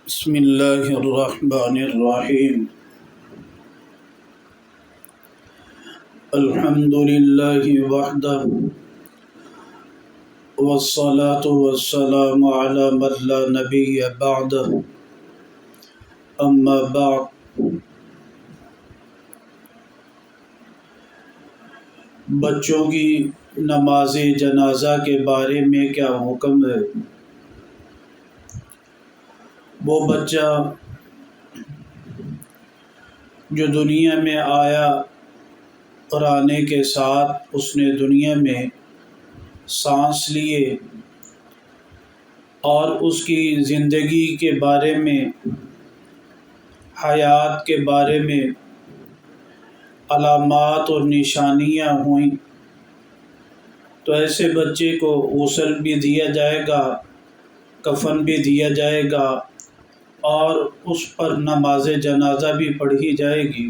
بسم اللہ الرحمن الرحیم الحمد للہ وحدہ والصلاة والسلام علی من لا نبی بعدہ اما بعد۔ بچوں کی نماز جنازہ کے بارے میں کیا حکم ہے؟ وہ بچہ جو دنیا میں آیا اور آنے کے ساتھ اس نے دنیا میں سانس لیے اور اس کی زندگی کے بارے میں، حیات کے بارے میں علامات اور نشانیاں ہوئیں، تو ایسے بچے کو غسل بھی دیا جائے گا، کفن بھی دیا جائے گا اور اس پر نماز جنازہ بھی پڑھی جائے گی۔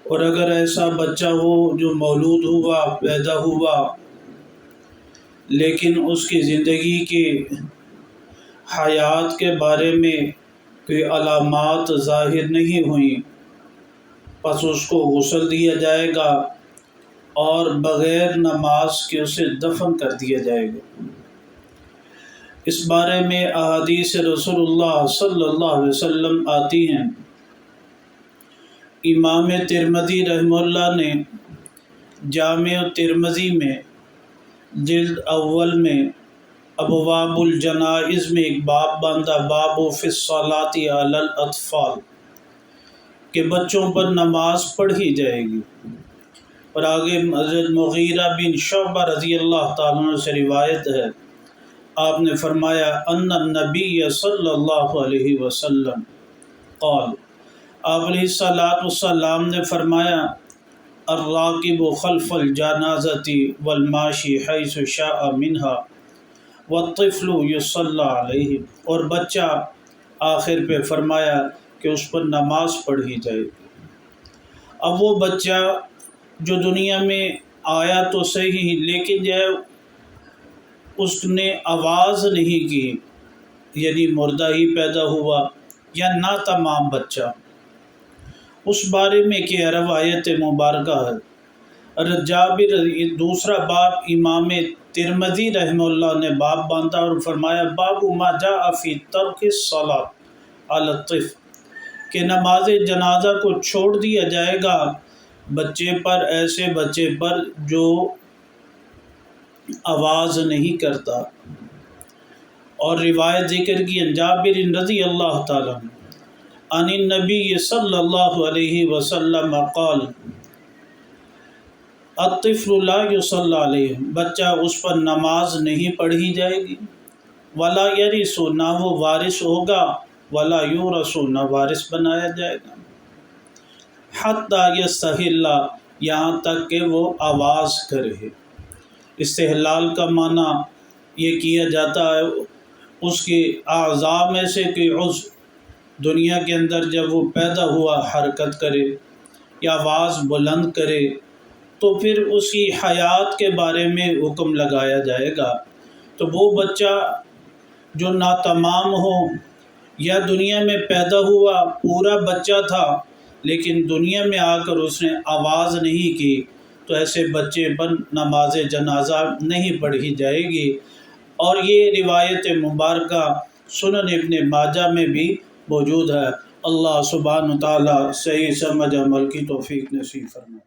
اور اگر ایسا بچہ ہو جو مولود ہوا، پیدا ہوا، لیکن اس کی زندگی کے حیات کے بارے میں کوئی علامات ظاہر نہیں ہوئیں، پس اس کو غسل دیا جائے گا اور بغیر نماز کے اسے دفن کر دیا جائے گا۔ اس بارے میں احادیث رسول اللہ صلی اللہ علیہ وسلم آتی ہیں۔ امام ترمذی رحمہ اللہ نے جامع ترمذی میں جلد اول میں ابواب الجنائز میں ایک باب باندھا، باب فی الصلاۃ علی الاطفال، کہ بچوں پر نماز پڑھی جائے گی۔ اور آگے حضرت مغیرہ بن شعبہ رضی اللہ تعالیٰ عنہ سے روایت ہے، آپ نے فرمایا ان النبی صلی اللہ علیہ وسلم قال، آپ علیہ الصلاۃ والسلام نے فرمایا الراکب خلف الجنازۃ والماشی حیث شاء منها والطفل یصلی علیہ، اور بچہ آخر پہ فرمایا کہ اس پر نماز پڑھی جائے گی۔ اب وہ بچہ جو دنیا میں آیا تو صحیح، لیکن جو ہے اس نے آواز نہیں کی، یعنی مردہ ہی پیدا ہوا یا ناتمام بچہ، اس بارے میں کیا روایت مبارکہ ہے۔ جابر، دوسرا باب امام ترمذی رحمہ اللہ نے باب باندھا اور فرمایا باب ما جاء فی ترک الصلاۃ علی الطفل، کہ نماز جنازہ کو چھوڑ دیا جائے گا بچے پر، ایسے بچے پر جو آواز نہیں کرتا۔ اور روایت ذکر کی جابر رضی اللہ تعالیٰ عن النبی صلی اللہ علیہ وسلم قال الطفل لا یصلی علیہ، بچہ اس پر نماز نہیں پڑھی جائے گی، ولا یرث، نہ وہ وارث ہوگا، ولا یورث، نہ وارث بنایا جائے گا، حتی یستحل، یہاں تک کہ وہ آواز کرے۔ استحلال کا معنی یہ کیا جاتا ہے اس کے اعضاء میں سے کوئی عضو دنیا کے اندر جب وہ پیدا ہوا حرکت کرے یا آواز بلند کرے، تو پھر اس کی حیات کے بارے میں حکم لگایا جائے گا۔ تو وہ بچہ جو ناتمام ہو یا دنیا میں پیدا ہوا پورا بچہ تھا لیکن دنیا میں آ کر اس نے آواز نہیں کی، تو ایسے بچے پر نماز جنازہ نہیں پڑھی جائے گی۔ اور یہ روایت مبارکہ سنن ابن ماجہ میں بھی موجود ہے۔ اللہ سبحانہ وتعالیٰ صحیح سمجھ عمل کی توفیق نصیب فرمائے۔